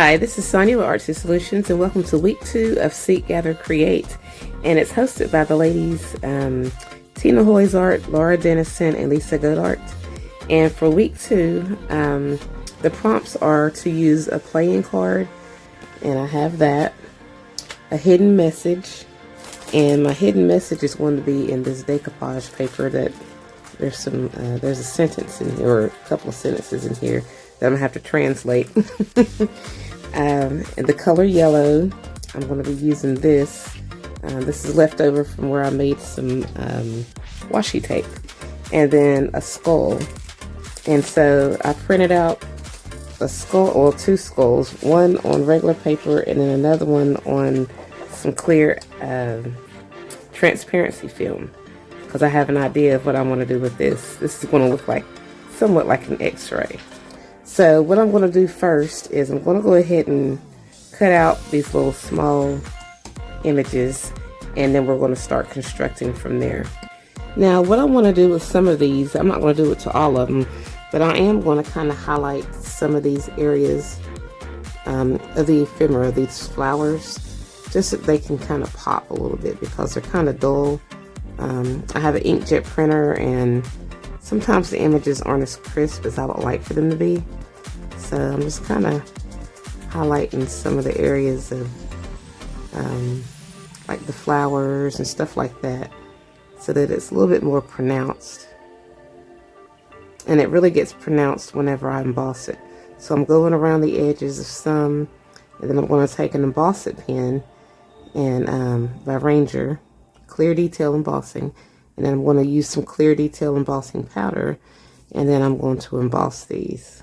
Hi, this is Sonia with Artsy Solutions, and welcome to week 2 of Seek, Gather, Create. And it's hosted by the ladies Tina Hoyzart, Laura Dennison, and Lisa Godart. And for week 2, the prompts are to use a playing card, and I have that, a hidden message, and my hidden message is going to be in this decoupage paper that there's a sentence in here, or a couple of sentences in here that I'm going to have to translate. And the color yellow, I'm going to be using this. This is left over from where I made some washi tape. And then a skull. And so I printed out a skull, or 2 skulls. One on regular paper and then another one on some clear transparency film. Because I have an idea of what I want to do with this. This is going to look like somewhat like an x-ray. So what I'm going to do first is I'm going to go ahead and cut out these little small images, and then we're going to start constructing from there. Now what I want to do with some of these, I'm not going to do it to all of them, but I am going to kind of highlight some of these areas of the ephemera, these flowers, just so they can kind of pop a little bit because they're kind of dull. I have an inkjet printer, and sometimes the images aren't as crisp as I would like for them to be. So I'm just kind of highlighting some of the areas of like the flowers and stuff like that, so that it's a little bit more pronounced. And it really gets pronounced whenever I emboss it. So I'm going around the edges of some, and then I'm going to take an embossing pen and by Ranger, clear detail embossing. And then I'm going to use some clear detail embossing powder, and then I'm going to emboss these.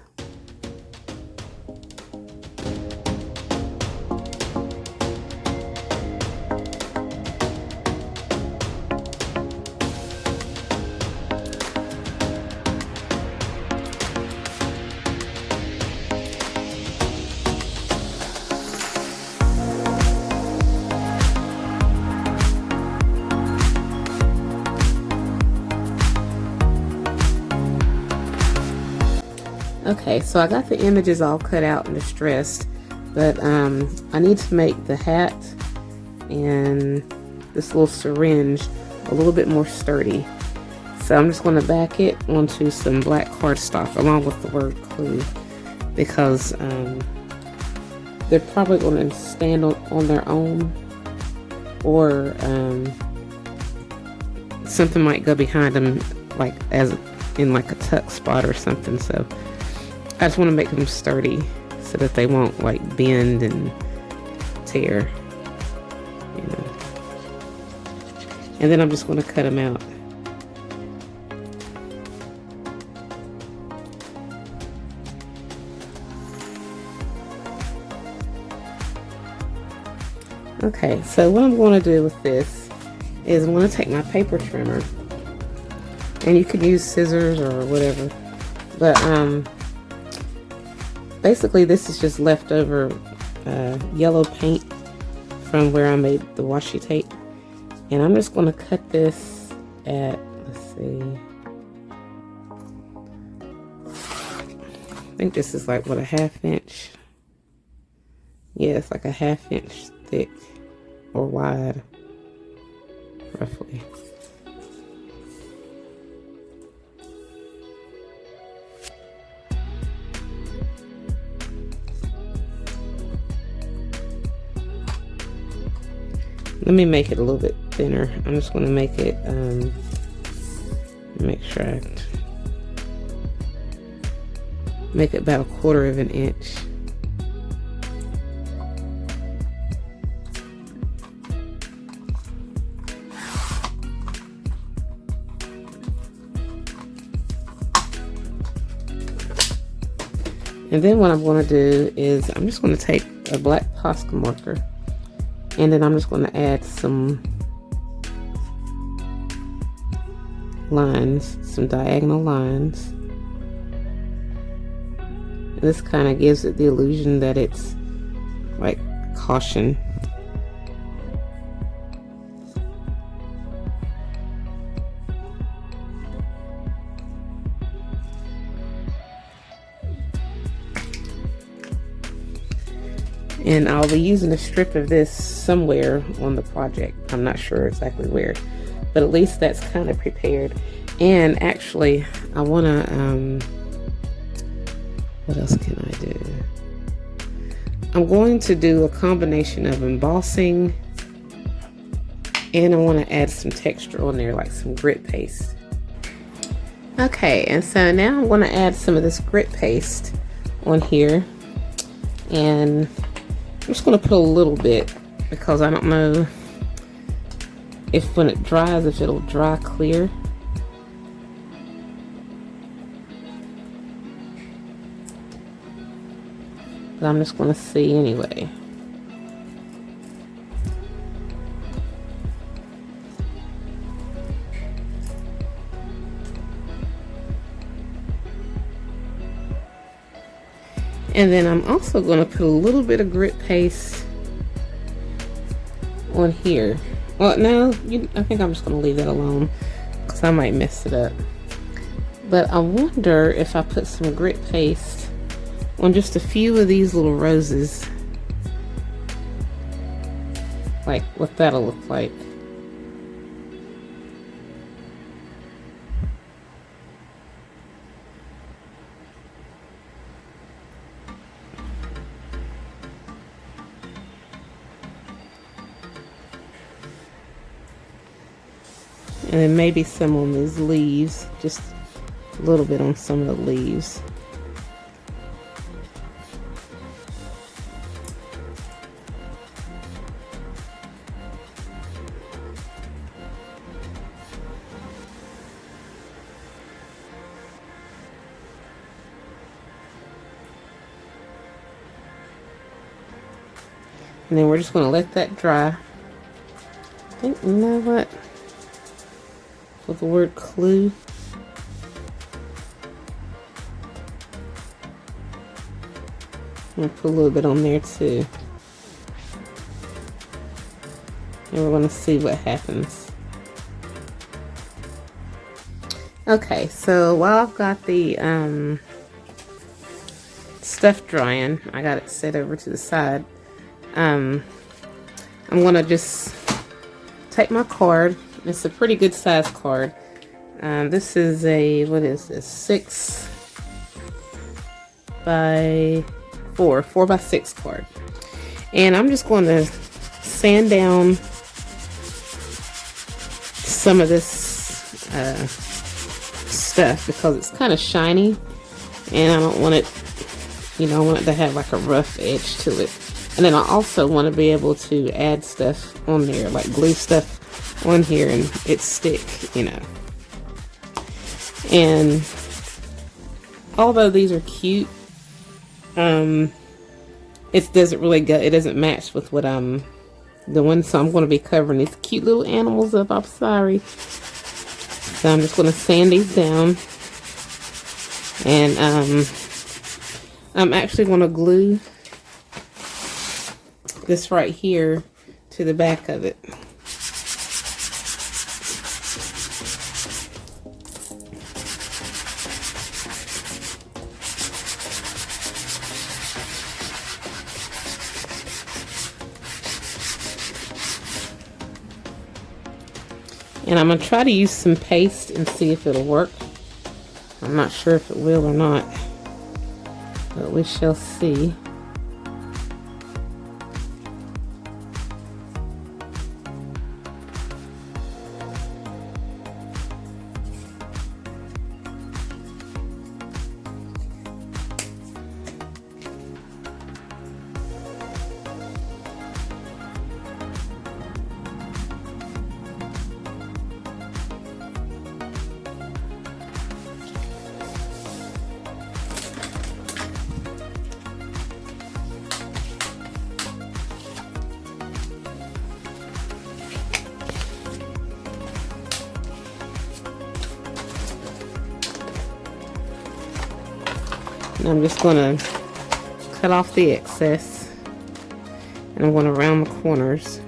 Okay, so I got the images all cut out and distressed, but I need to make the hat and this little syringe a little bit more sturdy. So I'm just going to back it onto some black cardstock along with the word clue, because they're probably going to stand on their own, or something might go behind them, like as in like a tuck spot or something. So I just want to make them sturdy so that they won't like bend and tear, you know. And then I'm just going to cut them out. Okay, so what I'm going to do with this is I'm going to take my paper trimmer, and you can use scissors or whatever, but basically this is just leftover yellow paint from where I made the washi tape, and I'm just going to cut this at, let's see, I think this is like, what, a 1/2 inch? Yeah, it's like a 1/2 inch thick or wide, roughly. Let me make it a little bit thinner. I'm just going to make it, make sure I make it about 1/4 of an inch. And then what I'm going to do is I'm just going to take a black Posca marker, and then I'm just going to add some lines, some diagonal lines. And this kind of gives it the illusion that it's like caution. And I'll be using a strip of this somewhere on the project. I'm not sure exactly where, but at least that's kind of prepared. And actually, I want to, what else can I do? I'm going to do a combination of embossing, and I want to add some texture on there, like some grit paste. Okay, and so now I'm going to add some of this grit paste on here, and I'm just going to put a little bit because I don't know if when it dries, if it'll dry clear. But I'm just going to see anyway. And then I'm also going to put a little bit of grit paste on here. Well, no, I think I'm just going to leave that alone because I might mess it up. But I wonder if I put some grit paste on just a few of these little roses, like what that'll look like. And then maybe some on these leaves, just a little bit on some of the leaves. And then we're just going to let that dry. I think, you know what? For the word clue, I'm going to put a little bit on there too. And we're going to see what happens. Okay, so while I've got the stuff drying, I got it set over to the side. I'm going to just take my card. It's a pretty good size card. This is a, what is this, 6 by 4 by 6 card. And I'm just going to sand down some of this stuff because it's kind of shiny and I don't want it, you know, I want it to have like a rough edge to it. And then I also want to be able to add stuff on there, like glue stuff on here and it stick, you know. And although these are cute, it doesn't really go, it doesn't match with what I'm doing. So I'm going to be covering these cute little animals up. I'm sorry. So I'm just going to sand these down. And I'm actually going to glue this right here to the back of it. And I'm going to try to use some paste and see if it'll work. I'm not sure if it will or not, but we shall see. And I'm just going to cut off the excess, and I'm going to round the corners.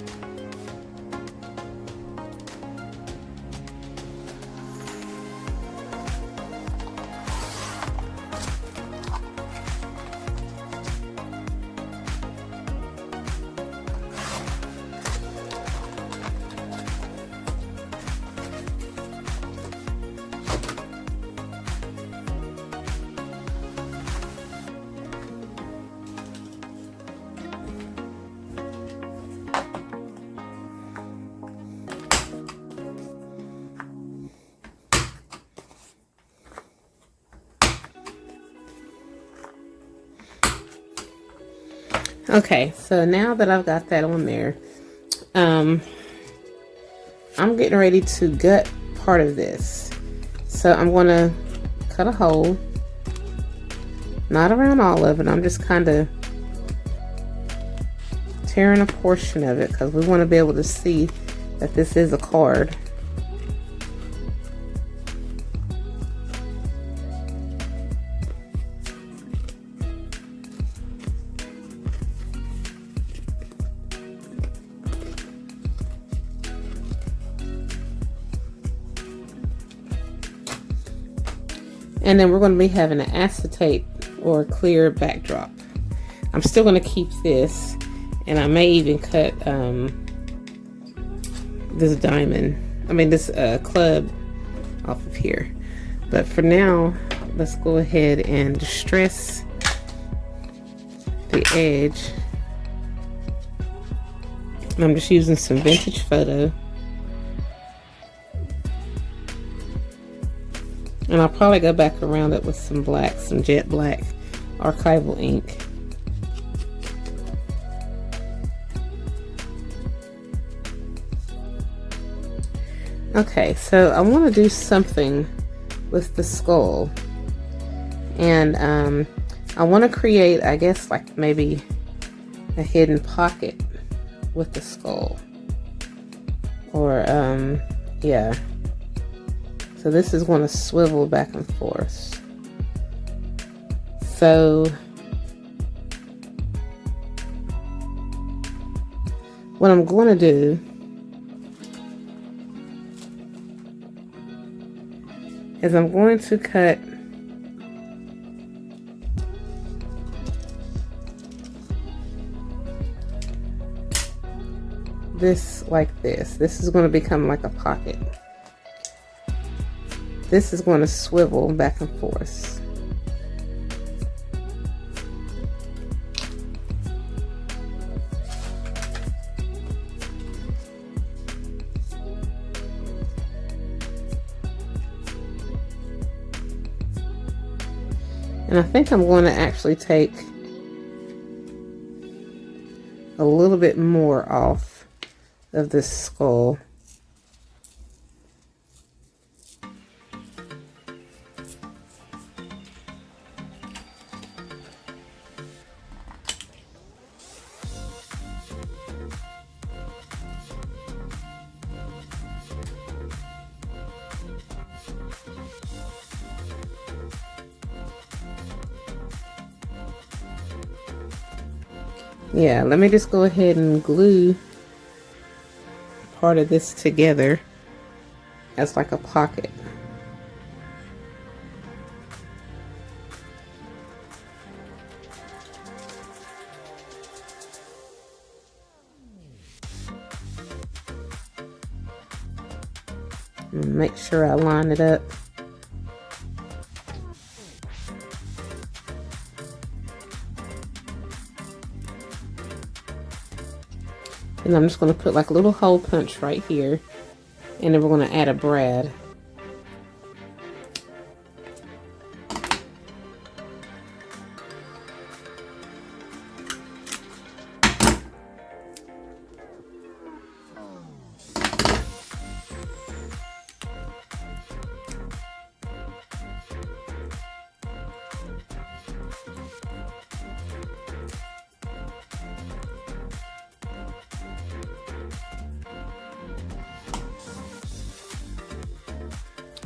Okay, so now that I've got that on there, I'm getting ready to gut part of this. So I'm going to cut a hole, not around all of it. I'm just kind of tearing a portion of it because we want to be able to see that this is a card. And then we're going to be having an acetate or a clear backdrop. I'm still going to keep this, and I may even cut this club off of here. But for now, let's go ahead and distress the edge. And I'm just using some vintage photo. And I'll probably go back around it with some black, some jet black archival ink. Okay, so I want to do something with the skull. And I want to create, I guess, like maybe a hidden pocket with the skull. Or, yeah. So this is going to swivel back and forth. So what I'm going to do is I'm going to cut this like this. This is going to become like a pocket. This is going to swivel back and forth. And I think I'm going to actually take a little bit more off of this skull. Yeah, let me just go ahead and glue part of this together as like a pocket. And make sure I line it up. And I'm just going to put like a little hole punch right here. And then we're going to add a brad.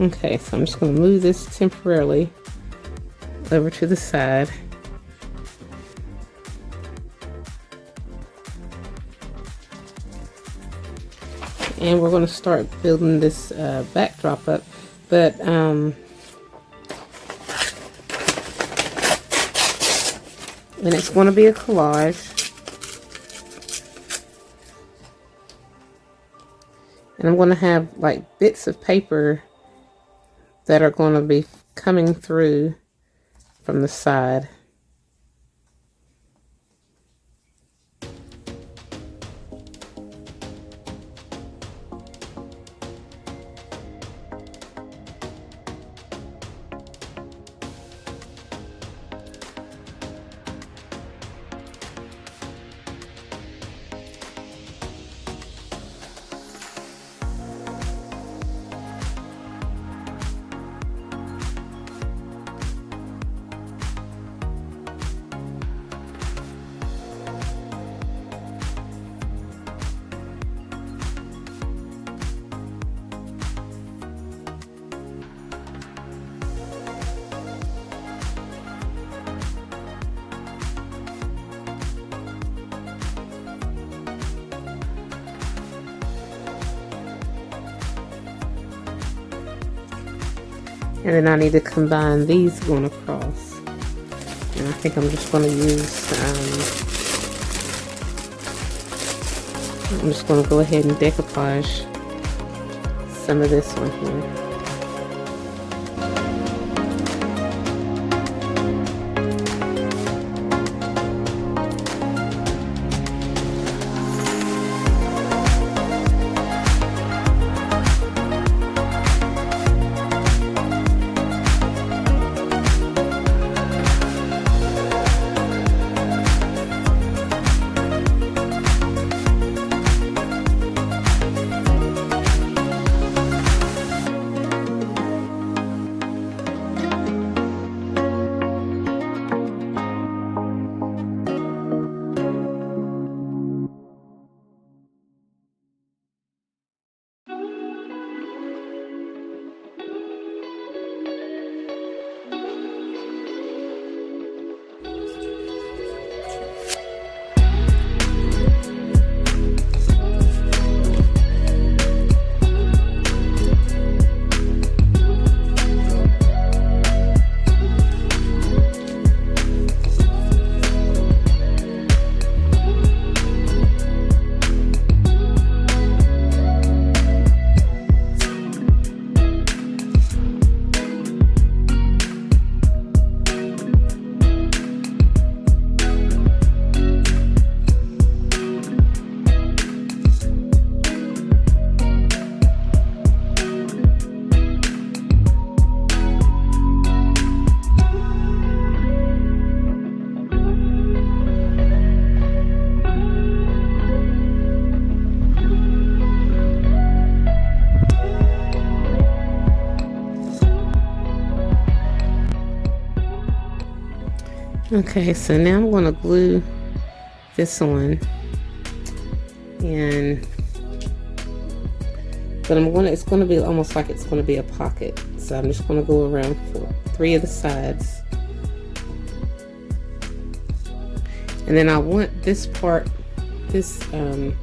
Okay, so I'm just going to move this temporarily over to the side. And we're going to start building this backdrop up. But and it's going to be a collage. And I'm going to have like bits of paper that are going to be coming through from the side. And then I need to combine these going across. And I think I'm just going to use, I'm just going to go ahead and decoupage some of this one here. Okay, so now I'm going to glue this on, and it's going to be almost like it's going to be a pocket. So I'm just going to go around for 3 of the sides, and then I want this part, I'm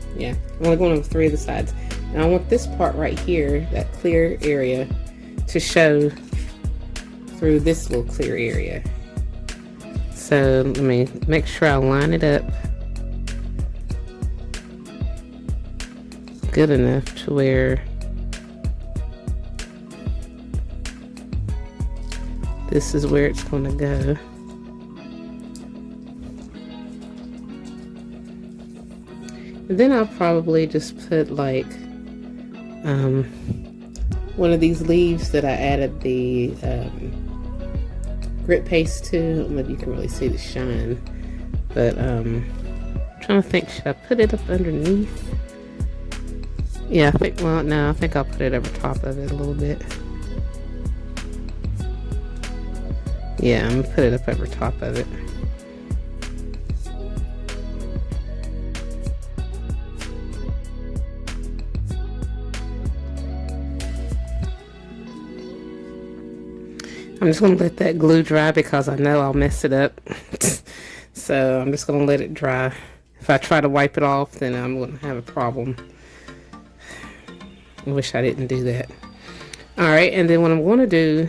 only going over 3 of the sides, and I want this part right here, that clear area, to show through this little clear area. So let me make sure I line it up good enough to where this is where it's going to go. And then I'll probably just put like one of these leaves that I added the grit paste to. I don't know if you can really see the shine, but I'm trying to think, should I put it up underneath? Yeah, I think I'll put it over top of it a little bit. Yeah, I'm gonna put it up over top of it. I'm just going to let that glue dry because I know I'll mess it up. So I'm just going to let it dry. If I try to wipe it off, then I'm going to have a problem. I wish I didn't do that. Alright, and then what I'm going to do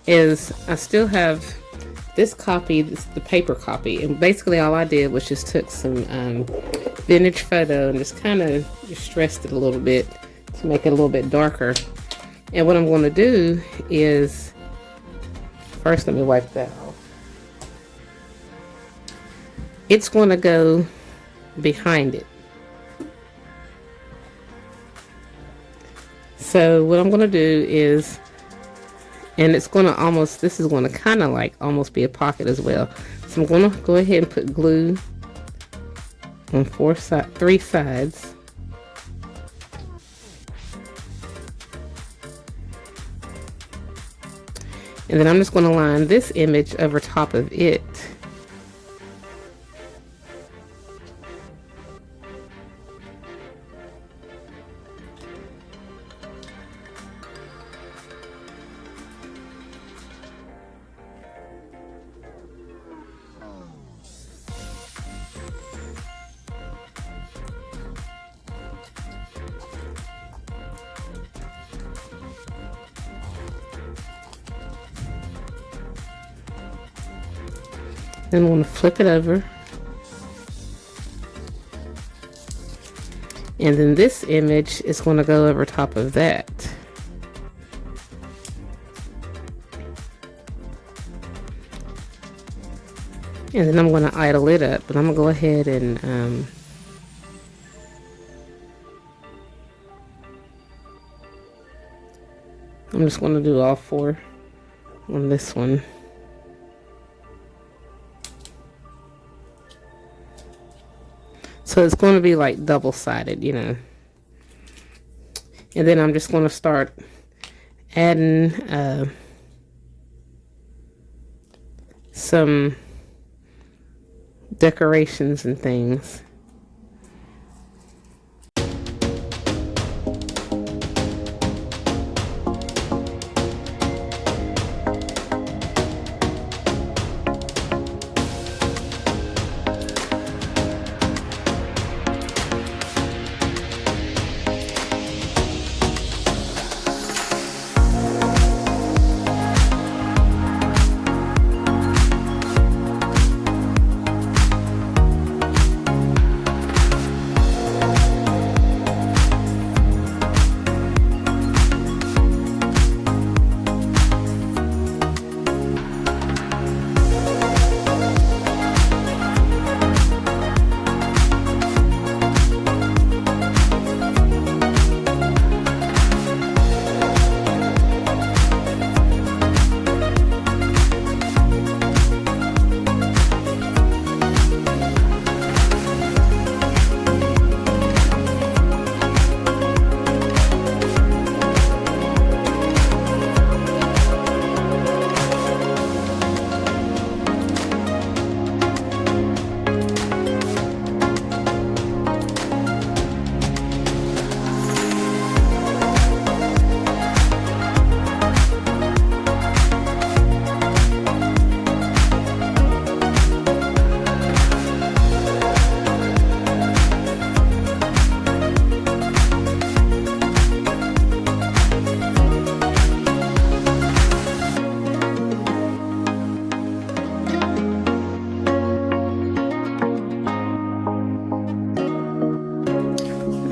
is I still have this copy, the paper copy. And basically all I did was just took some vintage photo and just kind of distressed it a little bit to make it a little bit darker. And what I'm going to do is, first, let me wipe that off. It's going to go behind it. So what I'm going to do is, and it's going to almost, this is going to kind of like almost be a pocket as well. So I'm going to go ahead and put glue on 3 sides. And then I'm just going to line this image over top of it. Then I'm going to flip it over. And then this image is going to go over top of that. And then I'm going to idle it up, but I'm going to go ahead and I'm just going to do all 4 on this one. So it's going to be like double-sided, you know. And then I'm just going to start adding some decorations and things.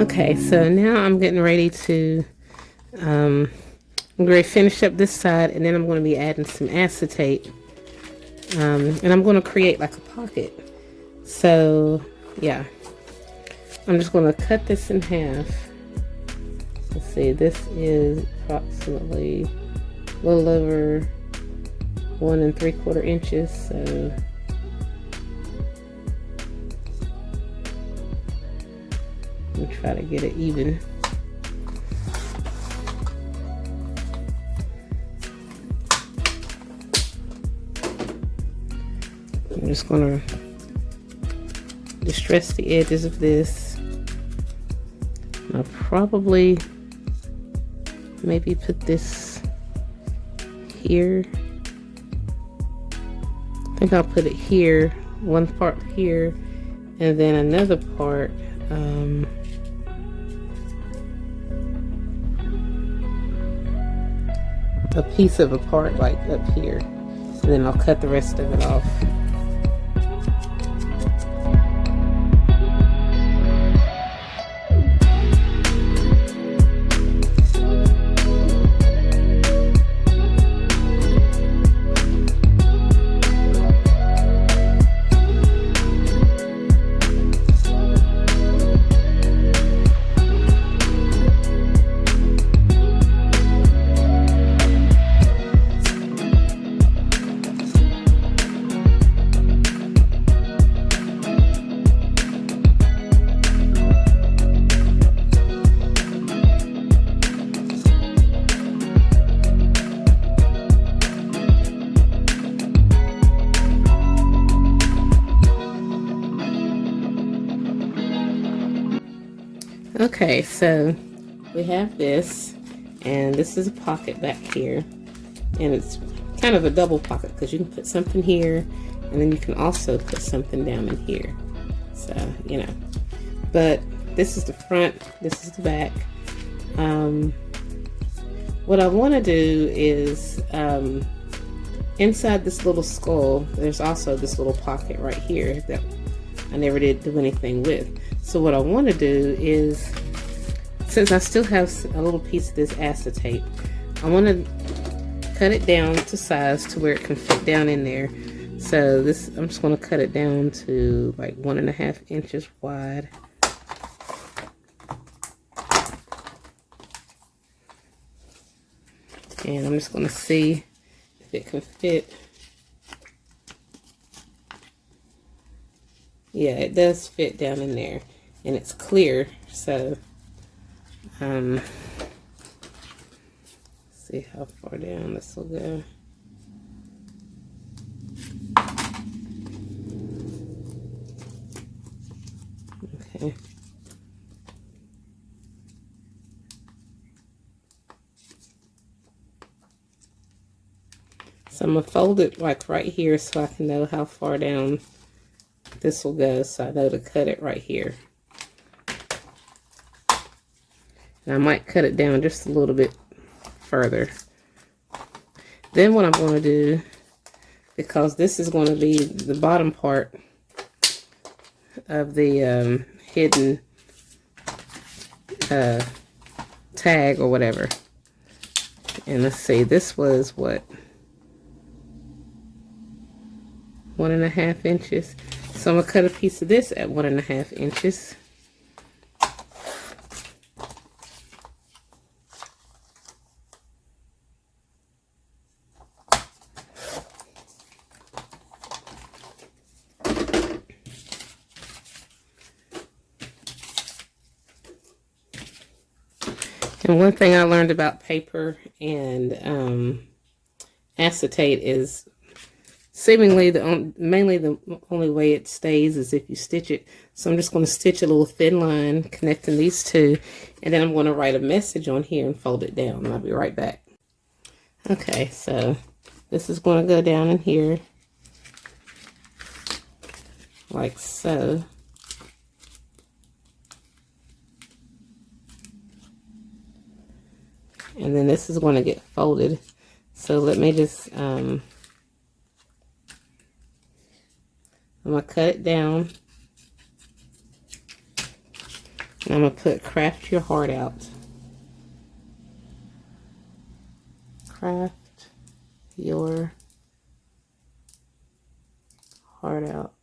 Okay, so now I'm getting ready to I'm going to finish up this side, and then I'm going to be adding some acetate, and I'm going to create like a pocket. So yeah, I'm just going to cut this in half. Let's see, this is approximately a little over 1 3/4 inches, so let me try to get it even. I'm just going to distress the edges of this. I'll probably maybe put this here. I think I'll put it here, one part here, and then another part a piece of a part like up here, and then I'll cut the rest of it off. Okay, so we have this, and this is a pocket back here, and it's kind of a double pocket because you can put something here, and then you can also put something down in here. So, you know, but this is the front, this is the back. What I want to do is inside this little skull, there's also this little pocket right here that I never did do anything with. So what I want to do is, since I still have a little piece of this acetate, I want to cut it down to size to where it can fit down in there. So this, I'm just going to cut it down to like 1.5 inches wide. And I'm just going to see if it can fit. Yeah, it does fit down in there, and it's clear. So see how far down this will go. Okay. So I'm going to fold it like right here so I can know how far down this will go, so I know to cut it right here. And I might cut it down just a little bit further. Then what I'm going to do, because this is going to be the bottom part of the hidden tag or whatever. And let's see, this was what, 1.5 inches. So I'm gonna cut a piece of this at 1.5 inches. And one thing I learned about paper and acetate is seemingly mainly the only way it stays is if you stitch it. So I'm just going to stitch a little thin line connecting these two, and then I'm going to write a message on here and fold it down. I'll be right back. Okay, so this is going to go down in here like so. And then this is going to get folded. So let me just, I'm going to cut it down. And I'm going to put craft your heart out. Craft your heart out.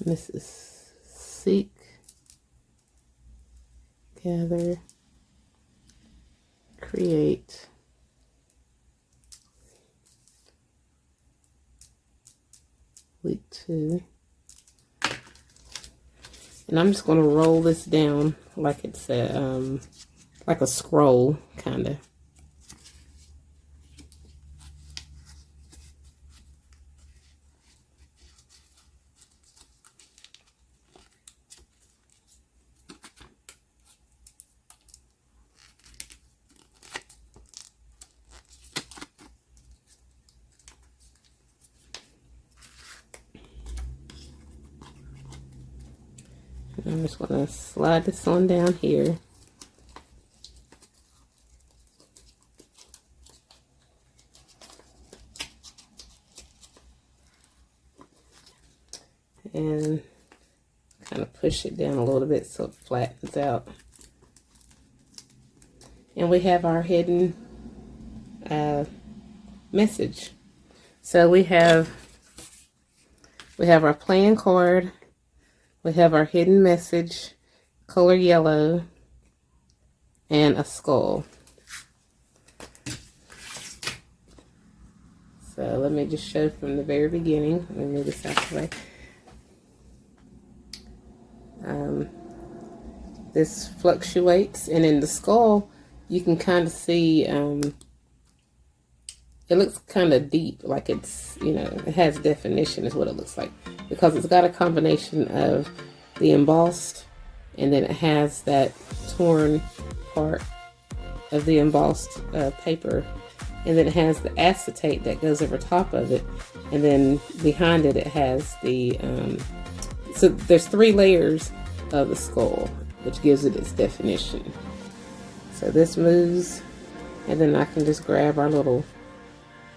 This is Seek, Gather, Create, week 2. And I'm just going to roll this down like it's a, like a scroll, kind of. I'm just going to slide this on down here. And kind of push it down a little bit so it flattens out. And we have our hidden message. So we have our playing card. We have our hidden message, color yellow, and a skull. So let me just show from the very beginning. Let me move this out of the way. This fluctuates, and in the skull, you can kind of see, it looks kind of deep, like it's, you know, it has definition is what it looks like. Because it's got a combination of the embossed, and then it has that torn part of the embossed paper, and then it has the acetate that goes over top of it, and then behind it it has the so there's 3 layers of the skull, which gives it its definition. So this moves, and then I can just grab our little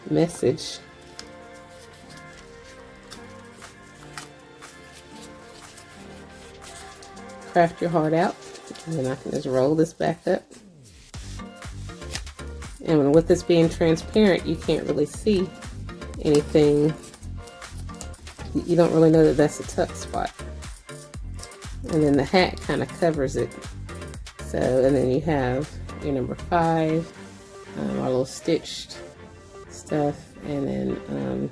message. Craft your heart out, and then I can just roll this back up. And with this being transparent, you can't really see anything. You don't really know that that's a tuck spot. And then the hat kind of covers it. So, and then you have your number 5, our little stitched stuff. And then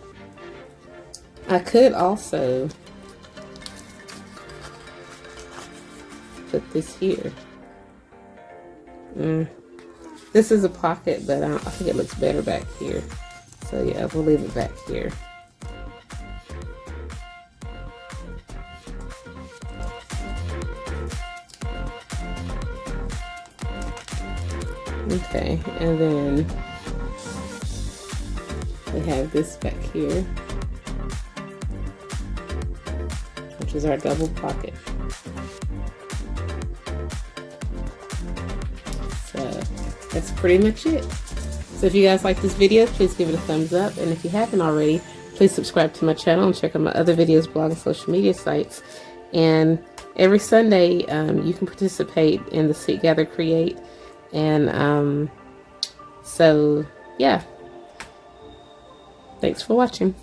I could also put this here. This is a pocket, but I think it looks better back here. So yeah, we'll leave it back here. Okay, and then we have this back here, which is our double pocket. So that's pretty much it. So if you guys like this video, please give it a thumbs up. And if you haven't already, please subscribe to my channel and check out my other videos, blog, and social media sites. And every Sunday, you can participate in the Seek, Gather, Create. And so, yeah. Thanks for watching.